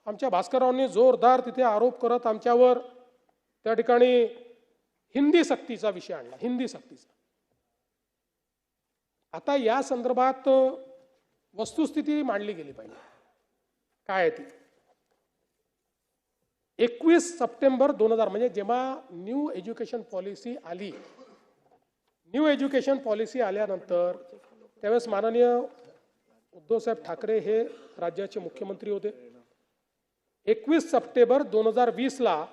आमच्या भास्कररावांनी जोरदार तिथे आरोप करत आमच्यावर त्या ठिकाणी हिंदी सक्तीचा विषय आणला, हिंदी सक्तीचा. आता या संदर्भात वस्तुस्थिती मांडली गेली पाहिजे. काय आहे ती? 21 सप्टेंबर 2000 म्हणजे जेव्हा न्यू एज्युकेशन पॉलिसी आली, न्यू एज्युकेशन पॉलिसी आल्यानंतर त्यावेळेस माननीय उद्धवसाहेब ठाकरे हे राज्याचे मुख्यमंत्री होते. 21 सप्टेंबर 2020ला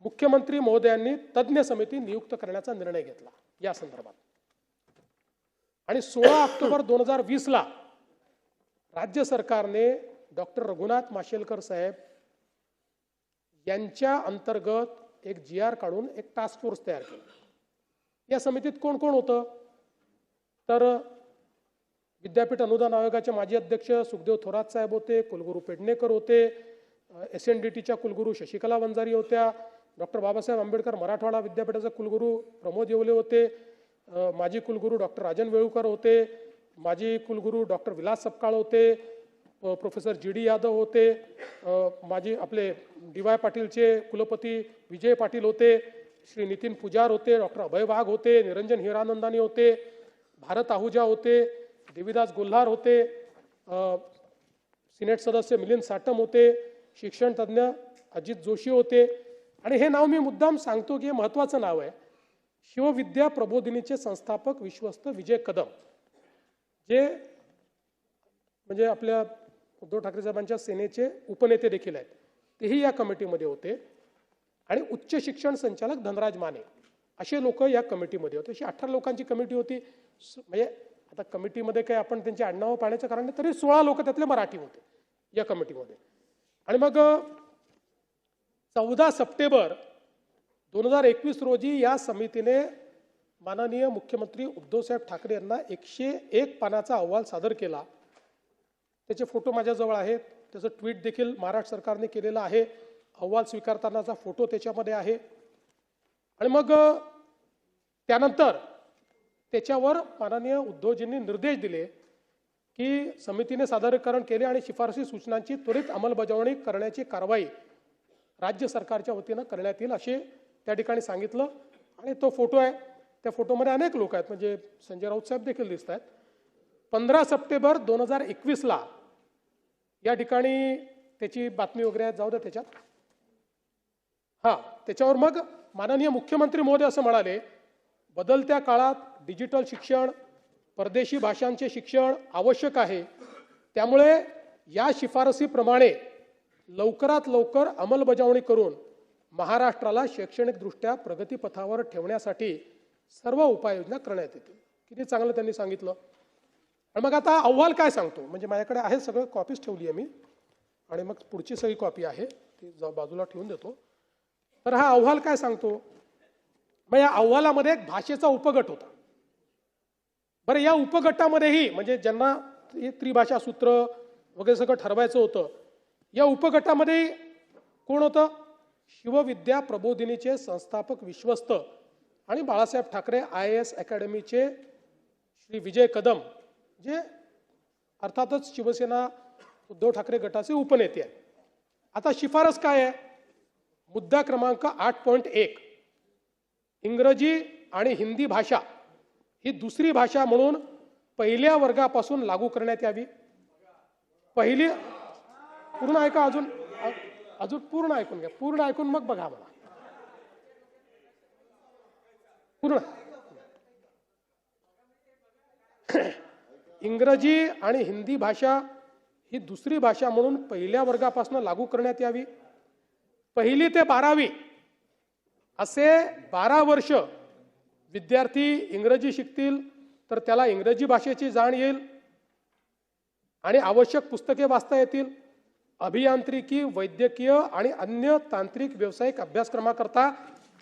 मुख्यमंत्री महोदयांनी तज्ज्ञ समिती नियुक्त करण्याचा निर्णय घेतला या संदर्भात. आणि 16 ऑक्टोबर 2020ला राज्य सरकारने डॉक्टर रघुनाथ माशेलकर साहेब यांच्या अंतर्गत एक GR काढून एक टास्क फोर्स तयार केला. या समितीत कोण कोण होतं? तर विद्यापीठ अनुदान आयोगाचे माजी अध्यक्ष सुखदेव थोरात साहेब होते, कुलगुरू पेडणेकर होते, SNDTच्या कुलगुरू शशिकला वंजारी होत्या, डॉक्टर बाबासाहेब आंबेडकर मराठवाडा विद्यापीठाचे कुलगुरू प्रमोद येवले होते, माजी कुलगुरू डॉक्टर राजन वेळुकर होते, माजी कुलगुरू डॉक्टर विलास सपकाळ होते, प्रोफेसर GD यादव होते, माजी आपले DY पाटीलचे कुलपती विजय पाटील होते, श्री नितीन पुजार होते, डॉक्टर अभय वाघ होते, निरंजन हिरानंदानी होते, भारत आहुजा होते, देवीदास गोल्हार होते, सिनेट सदस्य मिलिंद साटम होते, शिक्षण तज्ज्ञ अजित जोशी होते. आणि हे नाव मी मुद्दाम सांगतो की हे महत्त्वाचं नाव आहे. शिवविद्या प्रबोधिनीचे संस्थापक विश्वस्त विजय कदम, जे म्हणजे आपल्या उद्धव ठाकरे साहेबांच्या सेनेचे उपनेते देखील आहेत, तेही या कमिटीमध्ये होते. आणि उच्च शिक्षण संचालक धनराज माने असे लोक या कमिटीमध्ये होते. अशी 18 लोकांची कमिटी होती. म्हणजे आता कमिटीमध्ये काही आपण त्यांची आडनावं पाहण्याचं कारण नाही, तरी 16 लोक त्यातले मराठी होते या कमिटीमध्ये. आणि मग 14 सप्टेंबर 2021 रोजी या समितीने माननीय मुख्यमंत्री उद्धवसाहेब ठाकरे यांना 101 पानाचा अहवाल सादर केला. त्याचे फोटो माझ्याजवळ आहेत, त्याचं ट्विट देखील महाराष्ट्र सरकारने केलेलं आहे, अहवाल स्वीकारतानाचा फोटो त्याच्यामध्ये आहे. आणि मग त्यानंतर त्याच्यावर माननीय उद्धवजींनी निर्देश दिले की समितीने सादरीकरण केले आणि शिफारसी सूचनांची त्वरित अंमलबजावणी करण्याची कारवाई राज्य सरकारच्या वतीनं करण्यात येईल असे त्या ठिकाणी सांगितलं. आणि तो फोटो आहे, त्या फोटोमध्ये अनेक लोक आहेत, म्हणजे संजय राऊत साहेब देखील दिसत आहेत. 15 सप्टेंबर 2021ला या ठिकाणी त्याची बातमी वगैरे जाऊ द्या त्याच्यात. त्याच्यावर मग माननीय मुख्यमंत्री महोदय असं म्हणाले, बदलत्या काळात डिजिटल शिक्षण, परदेशी भाषांचे शिक्षण आवश्यक आहे. त्यामुळे या शिफारसीप्रमाणे लवकरात लवकर अंमलबजावणी करून महाराष्ट्राला शैक्षणिकदृष्ट्या प्रगतीपथावर ठेवण्यासाठी सर्व उपाययोजना करण्यात येतील. किती चांगलं त्यांनी सांगितलं. आणि मग आता अहवाल काय सांगतो, म्हणजे माझ्याकडे आहे सगळं, कॉपीज ठेवली आहे मी, आणि मग पुढची सगळी कॉपी आहे ती बाजूला ठेवून देतो. तर हा अहवाल काय सांगतो? मग या अहवालामध्ये एक भाषेचा उपगट होता. बरं, या उपगटामध्येही म्हणजे ज्यांना त्रिभाषा सूत्र वगैरे सगळं ठरवायचं होतं, या उपगटामध्ये कोण होतं? शिवविद्या प्रबोधिनीचे संस्थापक विश्वस्त आणि बाळासाहेब ठाकरे IAS अकॅडमीचे श्री विजय कदम, जे अर्थातच शिवसेना उद्धव ठाकरे गटाचे उपनेते आहेत. आता शिफारस काय आहे? मुद्दा क्रमांक 8.1, इंग्रजी आणि हिंदी भाषा ही दुसरी भाषा म्हणून पहिल्या वर्गापासून लागू करण्यात यावी. पहिली पूर्ण ऐका, अजून पूर्ण ऐकून घ्या, पूर्ण ऐकून मग बघा मला पूर्ण. इंग्रजी आणि हिंदी भाषा ही दुसरी भाषा म्हणून पहिल्या वर्गापासून लागू करण्यात यावी. 1ली ते 12वी असे 12 वर्ष विद्यार्थी इंग्रजी शिकतील तर त्याला इंग्रजी भाषेची जाण येईल आणि आवश्यक पुस्तके वाचता येतील. अभियांत्रिकी, वैद्यकीय आणि अन्य तांत्रिक व्यावसायिक अभ्यासक्रमाकरता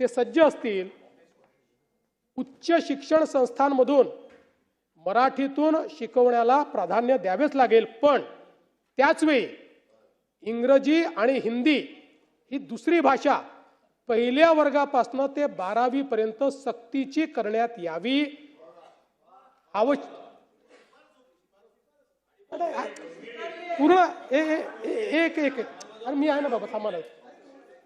ते सज्ज असतील. उच्च शिक्षण संस्थांमधून मराठीतून शिकवण्याला प्राधान्य द्यावेच लागेल, पण त्याचवेळी इंग्रजी आणि हिंदी ही दुसरी भाषा पहिल्या वर्गापासून ते 12वी पर्यंत सक्तीची करण्यात यावी. पूर्ण एक आणि मी आहे ना बाबा, थांबा ना.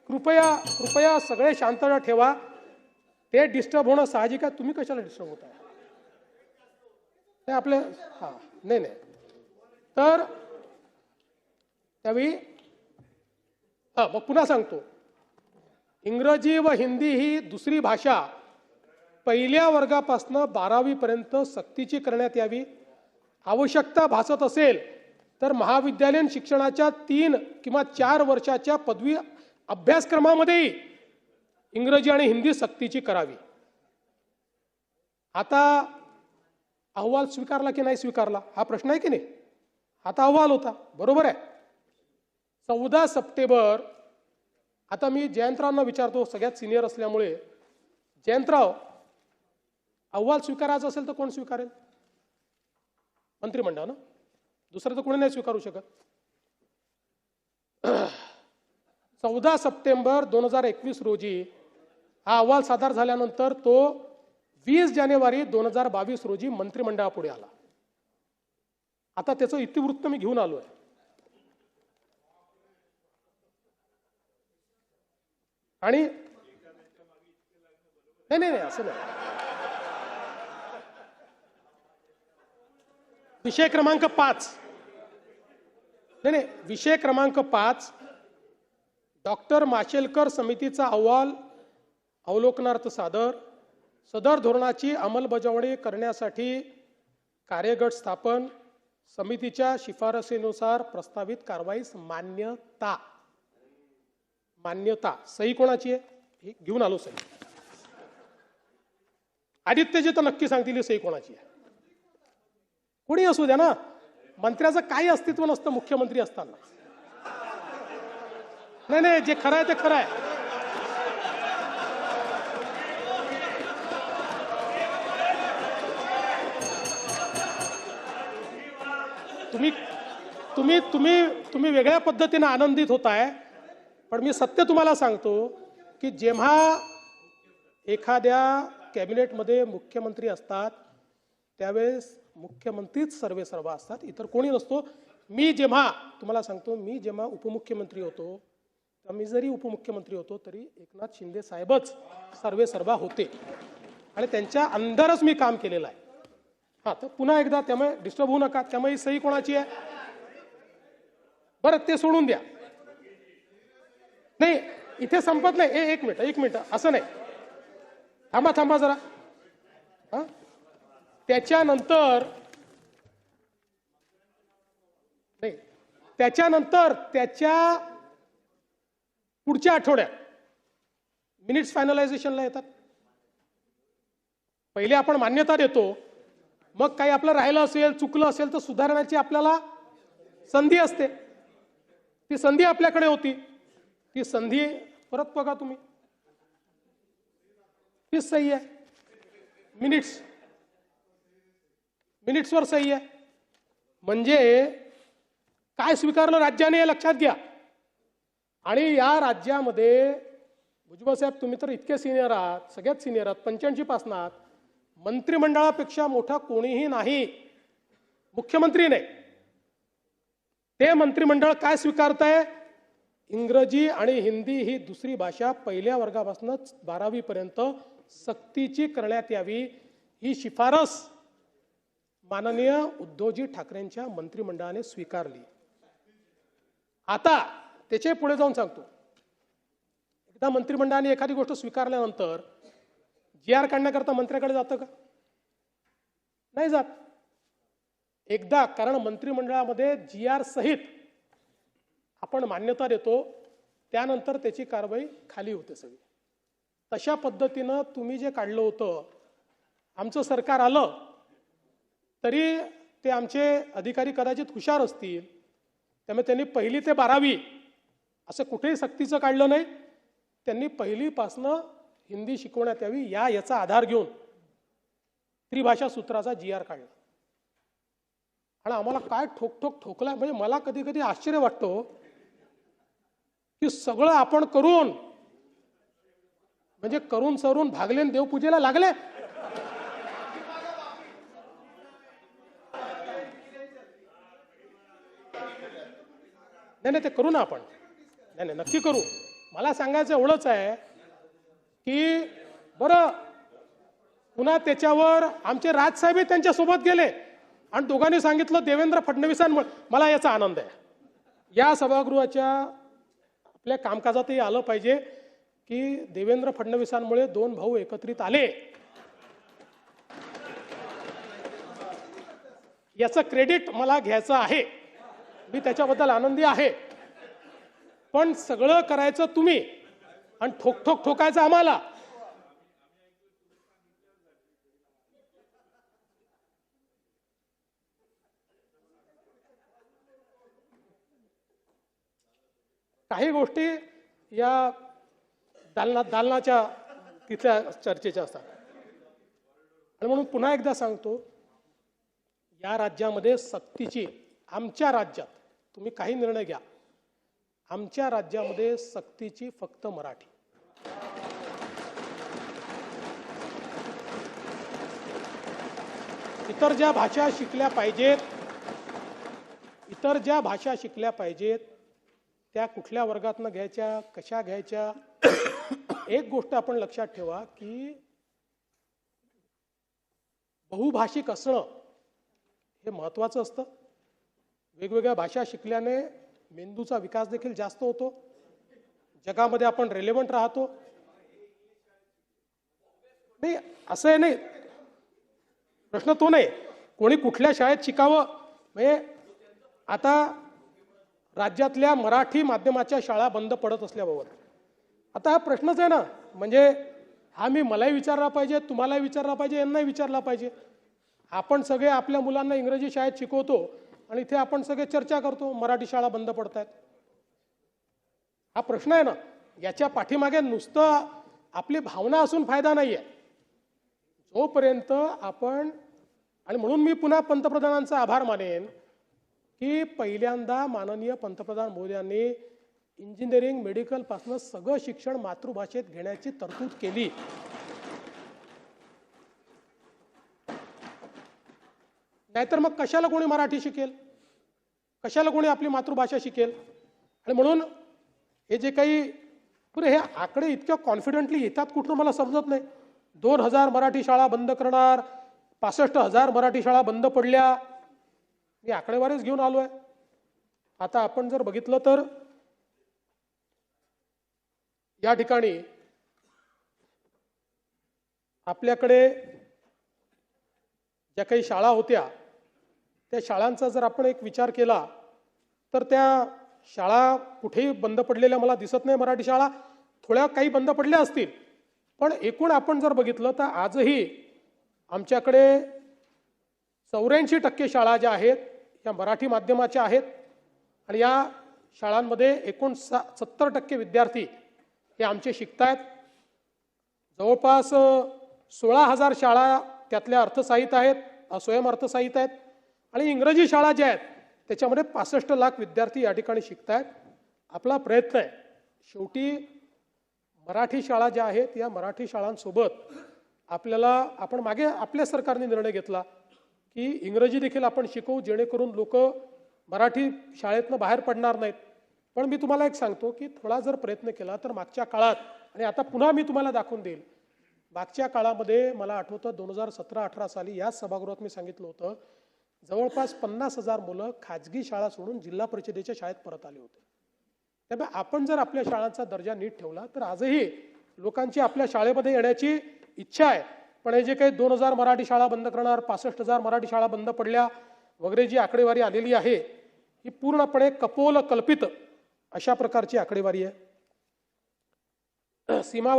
कृपया कृपया सगळे शांतता ठेवा. ते डिस्टर्ब होणं साहजिक आहे. तुम्ही कशाला डिस्टर्ब होताय? नाही आपले हा नाही नाही. तर त्यावेळी मग पुन्हा सांगतो, इंग्रजी व हिंदी ही दुसरी भाषा पहिल्या वर्गापासून 12वी पर्यंत सक्तीची करण्यात यावी. आवश्यकता भासत असेल तर महाविद्यालयीन शिक्षणाच्या 3 किंवा 4 वर्षाच्या पदवी अभ्यासक्रमामध्येही इंग्रजी आणि हिंदी सक्तीची करावी. आता अहवाल स्वीकारला की नाही स्वीकारला हा प्रश्न आहे की नाही? आता अहवाल होता, बरोबर आहे. 14 सप्टेंबर. आता मी जयंतरावांना विचारतो, सगळ्यात सिनियर असल्यामुळे. जयंतराव, अहवाल स्वीकारायचा असेल तर कोण स्वीकारेल? मंत्रिमंडळ ना, दुसरं तर कोणी नाही स्वीकारू शकत. 14 सप्टेंबर 2021 रोजी हा अहवाल सादर झाल्यानंतर तो 20 जानेवारी 2022 रोजी मंत्रिमंडळापुढे आला. आता त्याचं इतिवृत्त मी घेऊन आलोय. आणि नाही नाही असं नाही. विषय क्रमांक 5. नाही, विषय क्रमांक 5, डॉक्टर माशेलकर समितीचा अहवाल अवलोकनार्थ सादर. सदर धोरणाची अंमलबजावणी करण्यासाठी कार्यगट स्थापन. समितीच्या शिफारसीनुसार प्रस्तावित कारवाईस मान्यता. मान्यता. सही कोणाची आहे? हे घेऊन आलो सही. आदित्यजी तर नक्की सांगतील सही कोणाची आहे. कोणी असू द्या ना, मंत्र्याचं काही अस्तित्व नसतं मुख्यमंत्री असताना. नाही नाही, जे खरं आहे ते खरं आहे. तुम्ही तुम्ही तुम्ही तुम्ही वेगळ्या पद्धतीने आनंदित होताय, पण मी सत्य तुम्हाला सांगतो की जेव्हा एखाद्या कॅबिनेटमध्ये मुख्यमंत्री असतात त्यावेळेस मुख्यमंत्रीच सर्वेसर्वा असतात, इतर कोणी नसतो. मी जेव्हा तुम्हाला सांगतो, मी जेव्हा उपमुख्यमंत्री होतो, तर मी जरी उपमुख्यमंत्री होतो तरी एकनाथ शिंदे साहेबच सर्वेसर्वा होते आणि त्यांच्या अंदरच मी काम केलेलं आहे. हा, तर पुन्हा एकदा, त्यामुळे डिस्टर्ब होऊ नका. त्यामुळे सही कोणाची आहे? बरं, ते सोडून द्या. नाही, इथे संपत नाही. एक मिनिट असं नाही. थांबा जरा. हा, त्याच्यानंतर त्याच्या पुढच्या आठवड्यात मिनिट्स फायनलायझेशनला येतात. पहिले आपण मान्यता देतो, मग काही आपलं राहिलं असेल, चुकलं असेल तर सुधारण्याची आपल्याला संधी असते. ती संधी आपल्याकडे होती. ती संधी परत बघा तुम्ही. तीच सही आहे. मिनिट्सवर सही आहे. म्हणजे काय स्वीकारलं राज्याने हे लक्षात घ्या. आणि या राज्यामध्ये भुजबळ साहेब, तुम्ही तर इतके सिनियर आहात, सगळ्यात सिनियर आहात, 85 पासून आहात. मंत्रिमंडळापेक्षा मोठा कोणीही नाही, मुख्यमंत्री नाही. ते मंत्रिमंडळ काय स्वीकारतंय? इंग्रजी आणि हिंदी ही दुसरी भाषा पहिल्या वर्गापासूनच 12वी पर्यंत सक्तीची करण्यात यावी, ही शिफारस माननीय उद्धवजी ठाकरेंच्या मंत्रिमंडळाने स्वीकारली. आता त्याचे पुढे जाऊन सांगतो, एकदा मंत्रिमंडळाने एखादी गोष्ट स्वीकारल्यानंतर GR काढण्याकरता मंत्र्याकडे जातं का? नाही जात. एकदा, कारण मंत्रिमंडळामध्ये GR सहित आपण मान्यता देतो, त्यानंतर त्याची कारवाई खाली होते सगळी. तशा पद्धतीनं तुम्ही जे काढलं होतं, आमचं सरकार आलं तरी ते आमचे अधिकारी कदाचित हुशार असतील, त्यामुळे त्यांनी 1ली ते 12वी असं कुठेही सक्तीचं काढलं नाही. त्यांनी 1लीपासनं हिंदी शिकवण्यात यावी याचा आधार घेऊन त्रिभाषा सूत्राचा GR काढला. आणि आम्हाला काय ठोकला, म्हणजे मला कधी कधी आश्चर्य वाटतो की सगळं आपण करून, म्हणजे करून सरून भागले देवपूजेला लागले. नाही, ते करू ना आपण. नाही नाही, नक्की करू. मला सांगायचं एवढंच आहे की बरं, पुन्हा त्याच्यावर आमचे राजसाहेब त्यांच्यासोबत गेले आणि दोघांनी सांगितलं देवेंद्र फडणवीसांमुळे. मला याचा आनंद आहे. या सभागृहाच्या आपल्या कामकाजातही आलं पाहिजे की देवेंद्र फडणवीसांमुळे दोन भाऊ एकत्रित आले. याचं क्रेडिट मला घ्यायचं आहे, मी त्याच्याबद्दल आनंदी आहे. पण सगळं करायचं तुम्ही आणि ठोक ठोकायचं आम्हाला. काही गोष्टी या दालनाच्या तिथल्या चर्चेच्या असतात. आणि म्हणून पुन्हा एकदा सांगतो, या राज्यामध्ये सक्तीची, आमच्या राज्यात तुम्ही काही निर्णय घ्या, आमच्या राज्यामध्ये सक्तीची फक्त मराठी. इतर ज्या भाषा शिकल्या पाहिजेत, त्या कुठल्या वर्गातनं घ्यायच्या, कशा घ्यायच्या. एक गोष्ट आपण लक्षात ठेवा की बहुभाषिक असणं हे महत्त्वाचं असतं. वेगवेगळ्या भाषा शिकल्याने मेंदूचा विकास देखील जास्त होतो, जगामध्ये आपण रेलेव्हंट राहतो. नाही असं नाही, प्रश्न तो नाही कोणी कुठल्या शाळेत शिकावं. म्हणजे आता राज्यातल्या मराठी माध्यमाच्या शाळा बंद पडत असल्याबाबत आता हा प्रश्नच आहे ना. म्हणजे हा मी मलाही विचारला पाहिजे, तुम्हालाही विचारला पाहिजे, यांनाही विचारला पाहिजे. आपण सगळे आपल्या मुलांना इंग्रजी शाळेत शिकवतो आणि इथे आपण सगळे चर्चा करतो मराठी शाळा बंद पडतायत. हा प्रश्न आहे ना. याच्या पाठीमागे नुसतं आपली भावना असून फायदा नाहीये. जोपर्यंत आपण, आणि म्हणून मी पुन्हा पंतप्रधानांचा आभार मानेन की पहिल्यांदा माननीय पंतप्रधान मोदयांनी इंजिनिअरिंग मेडिकल पासून सगळं शिक्षण मातृभाषेत घेण्याची तरतूद केली. नाहीतर मग कशाला कोणी मराठी शिकेल, कशाला कोणी आपली मातृभाषा शिकेल. आणि म्हणून हे जे काही पुरे हे आकडे इतक्या कॉन्फिडेंटली येतात कुठून मला समजत नाही. 2000 मराठी शाळा बंद करणार, 65,000 मराठी शाळा बंद पडल्या. मी आकडेवारीच घेऊन आलोय. आता आपण जर बघितलं तर या ठिकाणी आपल्याकडे ज्या काही शाळा होत्या त्या शाळांचा जर आपण एक विचार केला तर त्या शाळा कुठेही बंद पडलेल्या मला दिसत नाही. मराठी शाळा थोड्या काही बंद पडल्या असतील, पण एकूण आपण जर बघितलं तर आजही आमच्याकडे 84% शाळा ज्या आहेत या मराठी माध्यमाच्या आहेत. आणि या शाळांमध्ये एकूण 70% विद्यार्थी हे आमचे शिकतायत. जवळपास 16,000 शाळा त्यातल्या अर्थसहाय्यित आहेत, स्वयंअर्थसहाय्यित आहेत. आणि इंग्रजी शाळा ज्या आहेत त्याच्यामध्ये 65 लाख विद्यार्थी या ठिकाणी शिकतायत. आपला प्रयत्न आहे शेवटी मराठी शाळा ज्या आहेत या मराठी शाळांसोबत आपण मागे आपल्या सरकारने निर्णय घेतला की इंग्रजी देखील आपण शिकवू, जेणेकरून लोक मराठी शाळेतनं बाहेर पडणार नाहीत. पण मी तुम्हाला एक सांगतो की थोडा जर प्रयत्न केला तर मागच्या काळात, आणि आता पुन्हा मी तुम्हाला दाखवून देईल, मागच्या काळामध्ये मला आठवतं 2017-18 साली याच सभागृहात मी सांगितलं होतं जवळपास 50,000 मुलं खाजगी शाळा सोडून जिल्हा परिषदेच्या शाळेत परत आले होते. त्यामुळे आपण जर आपल्या शाळांचा दर्जा नीट ठेवला तर आजही लोकांची आपल्या शाळेमध्ये येण्याची इच्छा आहे. पण हे जे काही 2000 मराठी शाळा बंद करणार, 65,000 मराठी शाळा बंद पडल्या वगैरे जी आकडेवारी आलेली आहे ही पूर्णपणे कपोल कल्पित अशा प्रकारची आकडेवारी आहे. सीमा